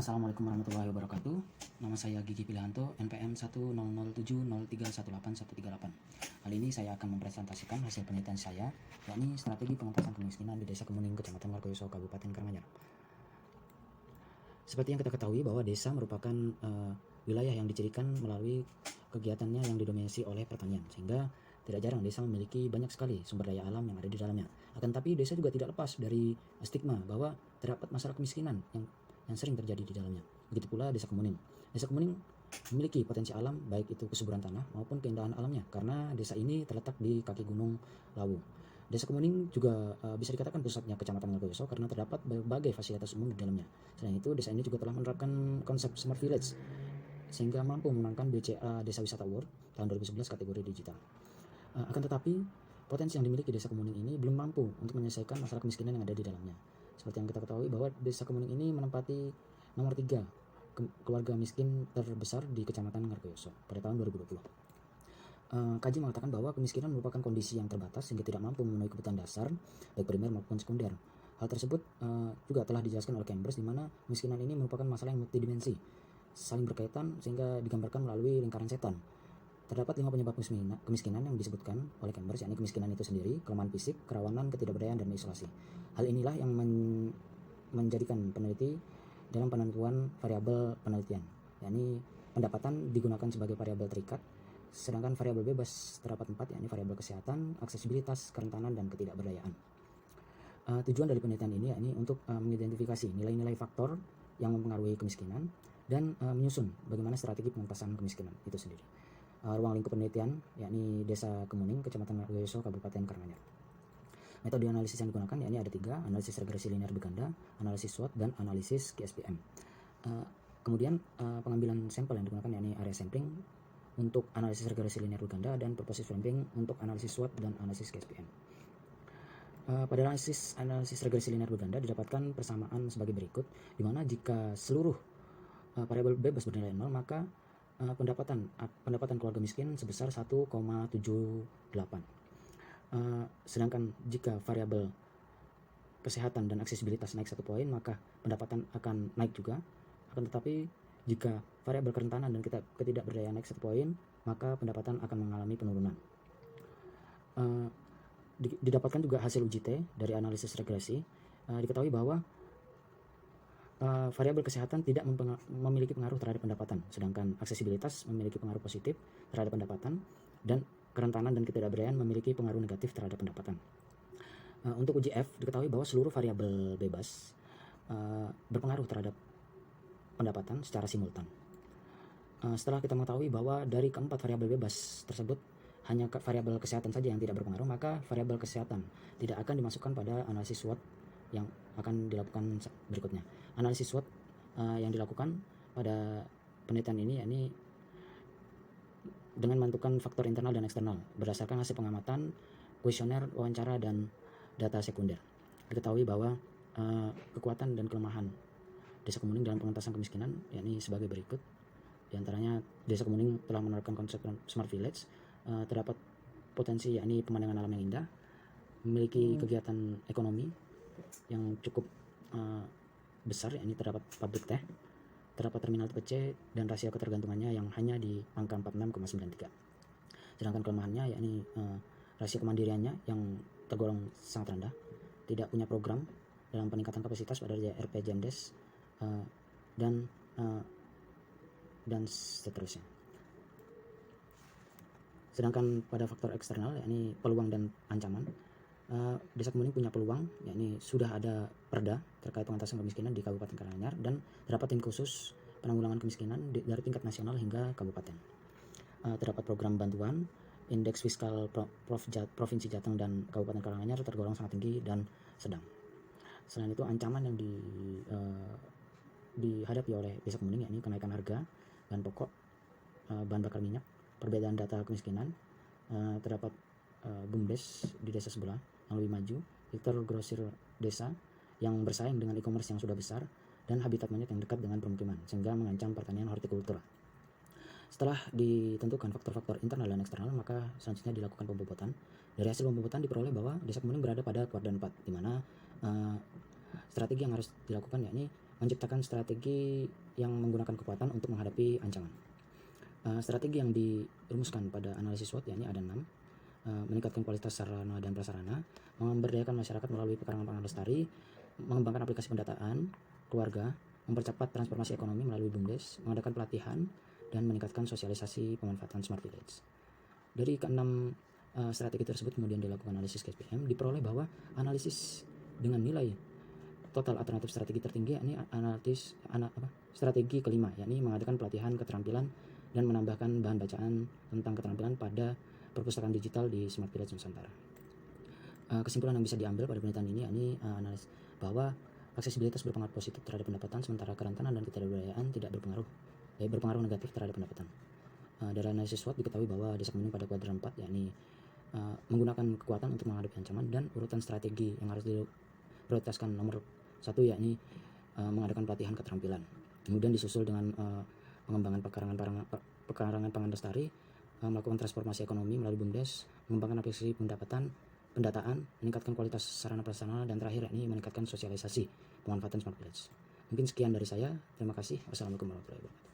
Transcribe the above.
Assalamualaikum warahmatullahi wabarakatuh. Nama saya Gigi Pilihanto, NPM 1007003181338. Kali ini saya akan mempresentasikan hasil penelitian saya, yakni strategi pengentasan kemiskinan di Desa Kemuning, Kecamatan Margoyoso, Kabupaten Karanganyar. Seperti yang kita ketahui bahwa desa merupakan wilayah yang dicirikan melalui kegiatannya yang didominasi oleh pertanian, sehingga tidak jarang desa memiliki banyak sekali sumber daya alam yang ada di dalamnya. Akan tetapi desa juga tidak lepas dari stigma bahwa terdapat masalah kemiskinan yang sering terjadi di dalamnya. Begitu pula Desa Kemuning. Desa Kemuning memiliki potensi alam, baik itu kesuburan tanah maupun keindahan alamnya, karena desa ini terletak di kaki Gunung Lawu. Desa Kemuning juga bisa dikatakan pusatnya Kecamatan Margoyoso karena terdapat berbagai fasilitas umum di dalamnya. Selain itu, desa ini juga telah menerapkan konsep Smart Village sehingga mampu memenangkan BCA Desa Wisata Award tahun 2011 kategori digital. Akan tetapi, potensi yang dimiliki Desa Kemuning ini belum mampu untuk menyelesaikan masalah kemiskinan yang ada di dalamnya. Seperti yang kita ketahui bahwa Desa Kemuning ini menempati nomor 3 keluarga miskin terbesar di Kecamatan Margoyoso pada tahun 2020. Kaji mengatakan bahwa kemiskinan merupakan kondisi yang terbatas sehingga tidak mampu memenuhi kebutuhan dasar baik primer maupun sekunder. Hal tersebut juga telah dijelaskan oleh Chambers, di mana kemiskinan ini merupakan masalah yang multidimensi, saling berkaitan sehingga digambarkan melalui lingkaran setan. Terdapat 5 penyebab kemiskinan yang disebutkan oleh Chambers, yakni kemiskinan itu sendiri, kelemahan fisik, kerawanan, ketidakberdayaan, dan isolasi. Hal inilah yang menjadikan peneliti dalam penentuan variabel penelitian, yakni pendapatan digunakan sebagai variabel terikat, sedangkan variabel bebas terdapat 4, yakni variabel kesehatan, aksesibilitas, kerentanan, dan ketidakberdayaan. Tujuan dari penelitian ini yakni untuk mengidentifikasi nilai-nilai faktor yang mempengaruhi kemiskinan dan menyusun bagaimana strategi pengentasan kemiskinan itu sendiri. Ruang lingkup penelitian yakni Desa Kemuning, Kecamatan Margoyoso, Kabupaten Karanganyar. Metode analisis yang digunakan yakni ada 3, analisis regresi linear berganda, analisis SWOT, dan analisis KSPM. Kemudian pengambilan sampel yang digunakan yakni area sampling untuk analisis regresi linear berganda dan purposive sampling untuk analisis SWOT dan analisis KSPM. Pada analisis regresi linear berganda didapatkan persamaan sebagai berikut, di mana jika seluruh variabel bebas bernilai 0, maka pendapatan keluarga miskin sebesar 1,78. Sedangkan jika variabel kesehatan dan aksesibilitas naik 1 poin, maka pendapatan akan naik juga. Akan tetapi jika variabel kerentanan dan ketidakberdayaan naik 1 poin, maka pendapatan akan mengalami penurunan. Didapatkan juga hasil uji T dari analisis regresi. Diketahui bahwa variabel kesehatan tidak memiliki pengaruh terhadap pendapatan, sedangkan aksesibilitas memiliki pengaruh positif terhadap pendapatan, dan kerentanan dan ketidakberdayaan memiliki pengaruh negatif terhadap pendapatan. Untuk uji F, diketahui bahwa seluruh variabel bebas berpengaruh terhadap pendapatan secara simultan. Setelah kita mengetahui bahwa dari keempat variabel bebas tersebut hanya variabel kesehatan saja yang tidak berpengaruh, maka variabel kesehatan tidak akan dimasukkan pada analisis SWOT yang akan dilakukan berikutnya. Analisis SWOT yang dilakukan pada penelitian ini yakni dengan menentukan faktor internal dan eksternal berdasarkan hasil pengamatan, kuesioner, wawancara, dan data sekunder. Diketahui bahwa kekuatan dan kelemahan Desa Kemuning dalam pengentasan kemiskinan yakni sebagai berikut. Di antaranya, Desa Kemuning telah menerapkan konsep Smart Village, terdapat potensi yakni pemandangan alam yang indah, memiliki kegiatan ekonomi yang cukup besar, yakni terdapat pabrik teh, terdapat terminal tipe C, dan rasio ketergantungannya yang hanya di angka 46,93. Sedangkan kelemahannya yakni rasio kemandiriannya yang tergolong sangat rendah, tidak punya program dalam peningkatan kapasitas pada RP Jamdes, dan seterusnya. Sedangkan pada faktor eksternal yakni peluang dan ancaman, Desa Kemuning punya peluang, yakni sudah ada perda terkait pengentasan kemiskinan di Kabupaten Karanganyar, dan terdapat tim khusus penanggulangan kemiskinan dari tingkat nasional hingga kabupaten. Terdapat program bantuan, indeks fiskal Provinsi Jateng dan Kabupaten Karanganyar tergolong sangat tinggi dan sedang. Selain itu, ancaman yang dihadapi oleh Desa Kemuning yakni kenaikan harga bahan pokok, bahan bakar minyak, perbedaan data kemiskinan, terdapat BUMDes di desa sebelah yang lebih maju, sektor grosir desa yang bersaing dengan e-commerce yang sudah besar, dan habitat monyet yang dekat dengan permukiman sehingga mengancam pertanian hortikultura. Setelah ditentukan faktor-faktor internal dan eksternal, maka selanjutnya dilakukan pembobotan. Dari hasil pembobotan diperoleh bahwa Desa Kemuning berada pada kuadran 4, di mana strategi yang harus dilakukan yakni menciptakan strategi yang menggunakan kekuatan untuk menghadapi ancaman. Strategi yang dirumuskan pada analisis SWOT yakni ada 6. Meningkatkan kualitas sarana dan prasarana, memberdayakan masyarakat melalui pekarangan pangan lestari, mengembangkan aplikasi pendataan keluarga, mempercepat transformasi ekonomi melalui BUMDes, mengadakan pelatihan, dan meningkatkan sosialisasi pemanfaatan Smart Village. Dari keenam strategi tersebut kemudian dilakukan analisis KPM, diperoleh bahwa analisis dengan nilai total alternatif strategi tertinggi yakni strategi kelima, yakni mengadakan pelatihan keterampilan dan menambahkan bahan bacaan tentang keterampilan pada perpustakaan digital di Smart Village Nusantara. Kesimpulan yang bisa diambil pada penelitian ini yakni analis bahwa aksesibilitas berpengaruh positif terhadap pendapatan, sementara kerentanan dan ketidakberdayaan tidak berpengaruh negatif terhadap pendapatan. Dari analisis SWOT diketahui bahwa desa Kemuning pada kuadran 4 yakni menggunakan kekuatan untuk menghadapi ancaman, dan urutan strategi yang harus diprioritaskan nomor 1 yakni mengadakan pelatihan keterampilan. Kemudian disusul dengan pengembangan pekarangan pangan lestari, melakukan transformasi ekonomi melalui BUMDes, mengembangkan aplikasi pendataan, meningkatkan kualitas sarana prasarana, dan terakhir yakni meningkatkan sosialisasi pemanfaatan Smart Village. Mungkin sekian dari saya. Terima kasih. Wassalamualaikum warahmatullahi wabarakatuh.